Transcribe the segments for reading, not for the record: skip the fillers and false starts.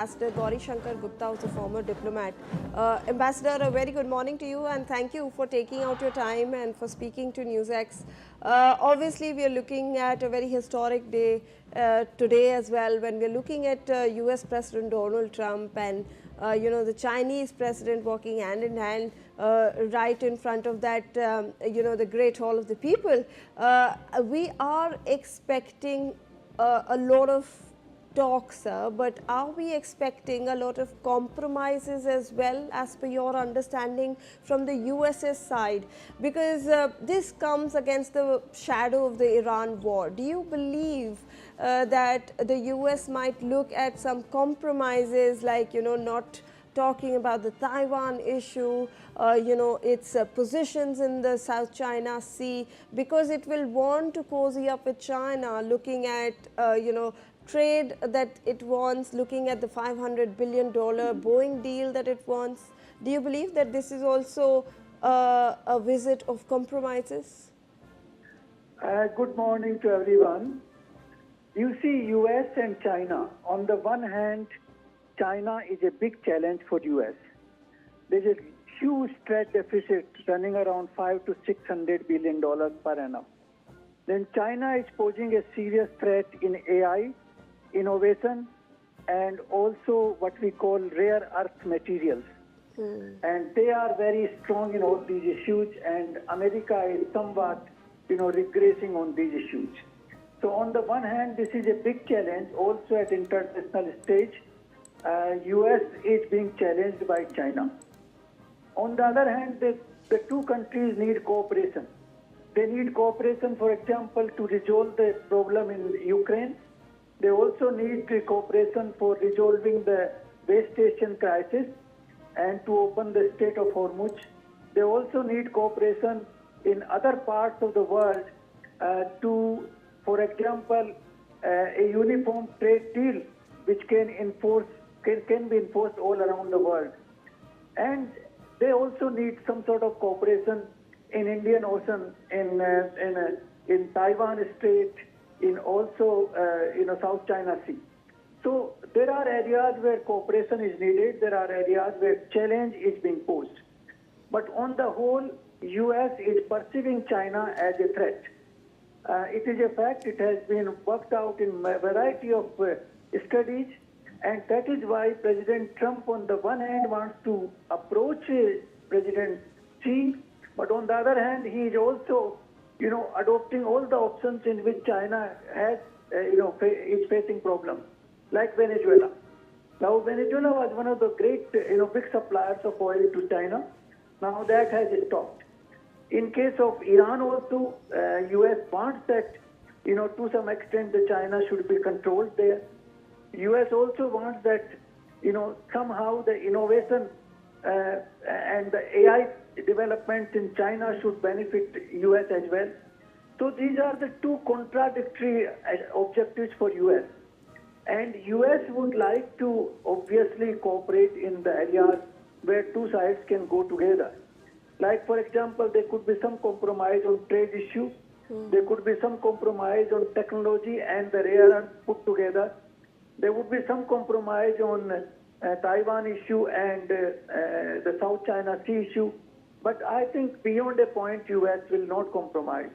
Ambassador Gauri Shankar Gupta, who's a former diplomat. Ambassador, a very good morning to you and thank you for taking out your time and for speaking to Newsx. Obviously, we are looking at a very historic day today as well when we are looking at US President Donald Trump and the Chinese president walking hand in hand right in front of that, the Great Hall of the People. We are expecting a lot of talks, but are we expecting a lot of compromises as well, as per your understanding from the US's side? Because this comes against the shadow of the Iran war. Do you believe that the US might look at some compromises, like, not talking about the Taiwan issue, its positions in the South China Sea, because it will want to cozy up with China, looking at, trade that it wants, looking at the $500 billion Boeing deal that it wants? Do you believe that this is also a visit of compromises? Good morning to everyone. You see, US and China. On the one hand, China is a big challenge for US. There's a huge trade deficit running around $500 to $600 billion per annum. Then China is posing a serious threat in AI, innovation, and also what we call rare earth materials. And they are very strong in all these issues, and America is somewhat, regressing on these issues. So on the one hand, this is a big challenge. Also at international stage, US is being challenged by China. On the other hand, the two countries need cooperation. They need cooperation, for example, to resolve the problem in Ukraine. They also need cooperation for resolving the West Asian crisis and to open the Strait of Hormuz. They also need cooperation in other parts of the world to, for example, a uniform trade deal which can be enforced all around the world. And they also need some sort of cooperation in Indian Ocean, in Taiwan Strait, in also South China Sea. So there are areas where cooperation is needed. There are areas where challenge is being posed. But on the whole, US is perceiving China as a threat. It is a fact. It has been worked out in a variety of studies, and that is why President Trump, on the one hand, wants to approach President Xi, but on the other hand, he is also, adopting all the options in which China has, is facing problems, like Venezuela. Now, Venezuela was one of the great, big suppliers of oil to China. Now that has stopped. In case of Iran also, US wants that, to some extent, the China should be controlled there. US also wants that, somehow the innovation and the AI developments in China should benefit US as well. So these are the two contradictory objectives for US. And US would like to obviously cooperate in the areas where two sides can go together. Like, for example, there could be some compromise on trade issue. There could be some compromise on technology and the rare earth put together. There would be some compromise on Taiwan issue and the South China Sea issue. But I think beyond a point, US will not compromise.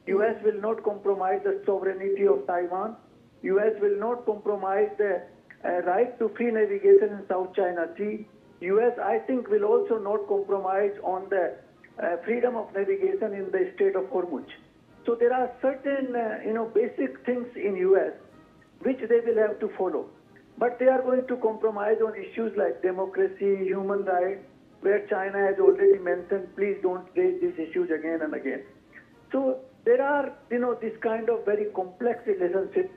US will not compromise the sovereignty of Taiwan. US will not compromise the right to free navigation in South China Sea. US, I think, will also not compromise on the freedom of navigation in the Strait of Hormuz. So there are certain, basic things in US which they will have to follow. But they are going to compromise on issues like democracy, human rights, where China has already mentioned, please don't raise these issues again and again. So there are, this kind of very complex relationship,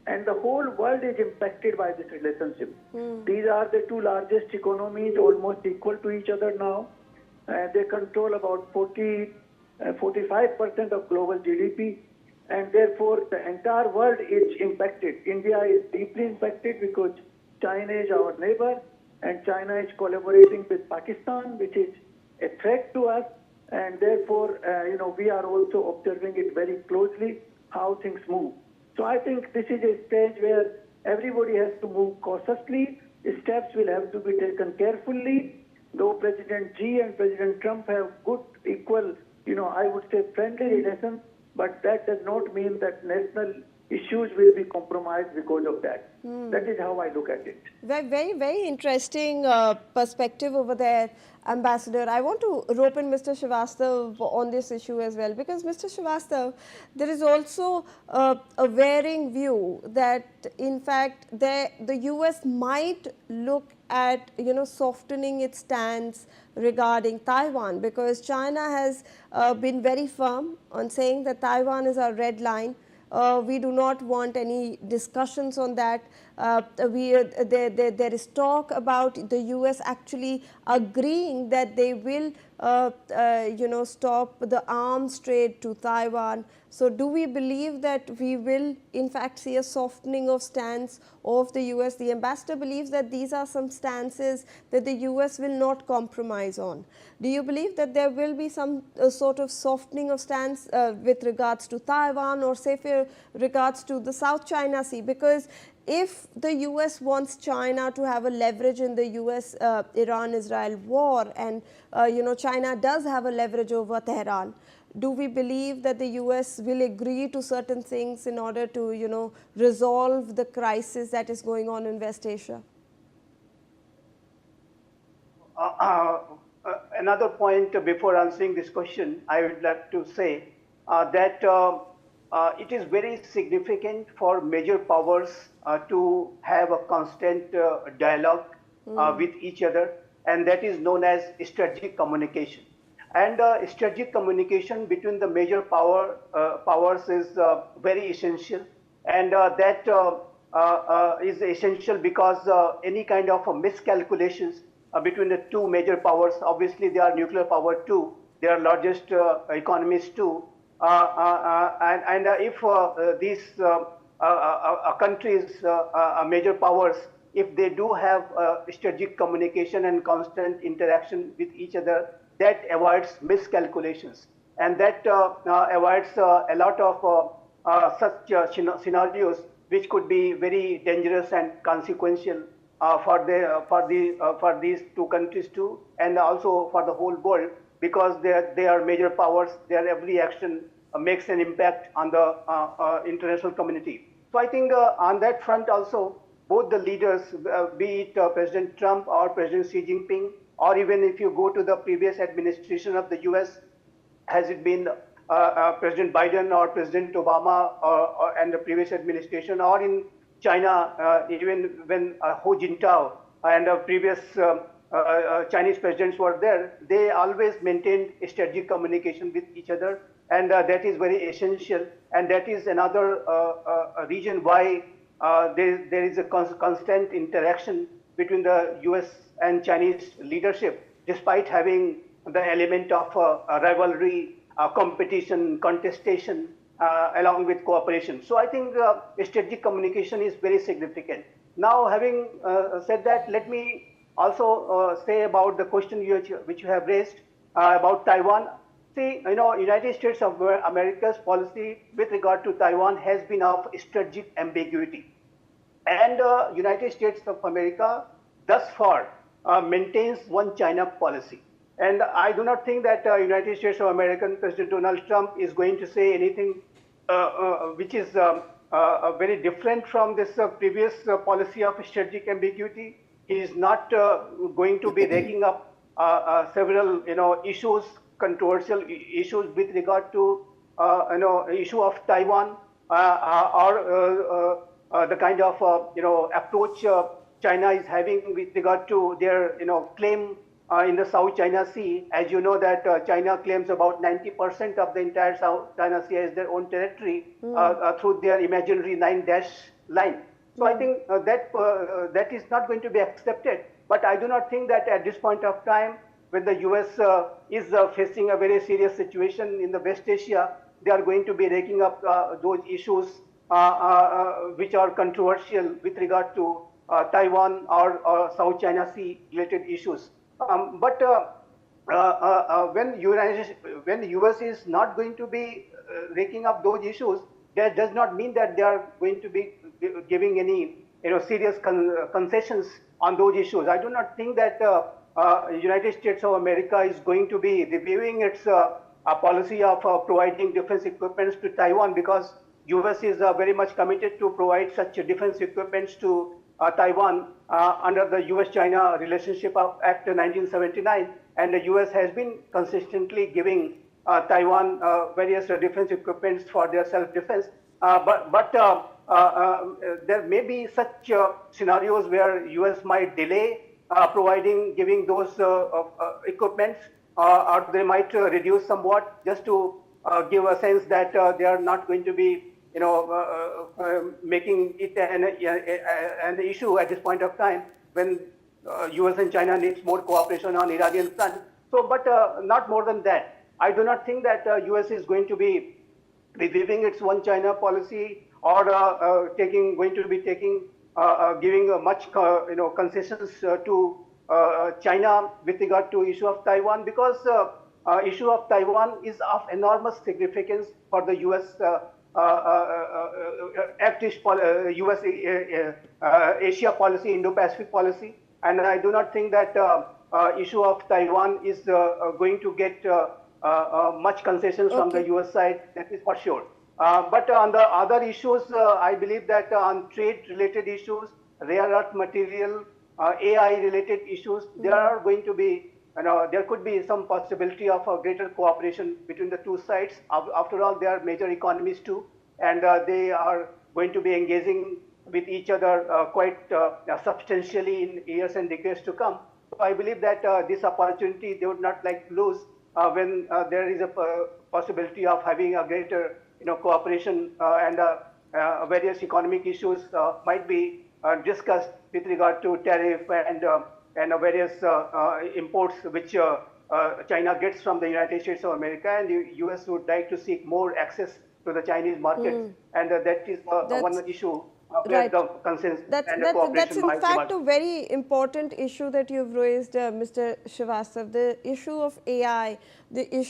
and the whole world is impacted by this relationship. These are the two largest economies, almost equal to each other now. They control about 45% of global GDP, and therefore the entire world is impacted. India is deeply impacted because China is our neighbor, and China is collaborating with Pakistan, which is a threat to us, and therefore, we are also observing it very closely, how things move. So I think this is a stage where everybody has to move cautiously steps will have to be taken carefully. Though President Xi and President Trump have good, equal, I would say friendly relations, but that does not mean that national issues will be compromised because of that. That is how I look at it. Very, very, very interesting perspective over there, Ambassador. I want to rope in Mr. Srivastav on this issue as well, because Mr. Srivastav, there is also a varying view that in fact the US might look at softening its stance regarding Taiwan, because China has been very firm on saying that Taiwan is our red line. We do not want any discussions on that. There is talk about the US actually agreeing that they will stop the arms trade to Taiwan. So do we believe that we will in fact see a softening of stance of the US? The ambassador believes that these are some stances that the US will not compromise on. Do you believe that there will be some sort of softening of stance with regards to Taiwan, or say for regards to the South China Sea? Because if the US wants China to have a leverage in the US Iran-Israel war, and China does have a leverage over Tehran, do we believe that the US will agree to certain things in order to resolve the crisis that is going on in West Asia? Another point before answering this question, I would like to say that it is very significant for major powers to have a constant dialogue with each other, and that is known as strategic communication. And strategic communication between the major powers is very essential, and that is essential because any kind of miscalculations between the two major powers, obviously they are nuclear power too, they are largest economies too, and if these countries, major powers, if they do have strategic communication and constant interaction with each other, that avoids miscalculations, and that avoids a lot of such scenarios which could be very dangerous and consequential for these two countries too, and also for the whole world, because they are major powers. Their every action makes an impact on the international community. So I think on that front also, both the leaders, be it President Trump or President Xi Jinping, or even if you go to the previous administration of the US, has it been President Biden or President Obama and the previous administration, or in China, even when Hu Jintao and the previous Chinese presidents were there, they always maintained strategic communication with each other, and that is very essential, and that is another reason why there is a constant interaction between the US and Chinese leadership, despite having the element of rivalry, competition, contestation, along with cooperation. So I think strategic communication is very significant. Now, having said that, let me also say about the question which you have raised about Taiwan. See, United States of America's policy with regard to Taiwan has been of strategic ambiguity. And United States of America thus far maintains one China policy. And I do not think that United States of America President Donald Trump is going to say anything which is very different from this previous policy of strategic ambiguity. He is not going to be raking up several issues, controversial issues with regard to issue of Taiwan or the kind of approach China is having with regard to their claim in the South China Sea. As you know that China claims about 90% of the entire South China Sea as their own territory through their imaginary 9-dash line. So I think that is not going to be accepted. But I do not think that at this point of time, when the US is facing a very serious situation in the West Asia, they are going to be raking up those issues which are controversial with regard to Taiwan or South China Sea related issues. But when the US is not going to be raking up those issues, that does not mean that they are going to be giving any serious concessions on those issues. I do not think that United States of America is going to be reviewing its policy of providing defense equipments to Taiwan, because US is very much committed to provide such defense equipments to Taiwan under the US-China Relationship Act 1979, and the US has been consistently giving Taiwan various defense equipments for their self-defense. But there may be such scenarios where US might delay giving those equipments, or they might reduce somewhat, just to give a sense that they are not going to be, making it an issue at this point of time when US and China needs more cooperation on Iranian front. So, but not more than that. I do not think that US is going to be reviewing its one China policy, or giving much concessions to China with regard to issue of Taiwan, because issue of Taiwan is of enormous significance for the US US Asia policy, Indo-Pacific policy, and I do not think that issue of Taiwan is going to get much concessions from the US side. That is for sure. But on the other issues, I believe that on trade-related issues, rare earth material, AI-related issues, there are going to be, there could be some possibility of a greater cooperation between the two sides. After all, they are major economies too, and they are going to be engaging with each other quite substantially in years and decades to come. So I believe that this opportunity they would not like to lose when there is a possibility of having a greater cooperation, and various economic issues might be discussed with regard to tariff and various imports which China gets from the United States of America, and the US would like to seek more access to the Chinese markets, and that is one issue where the consensus and the cooperation that's in fact a very important issue that you've raised, Mr. Srivastava, the issue of AI, the issue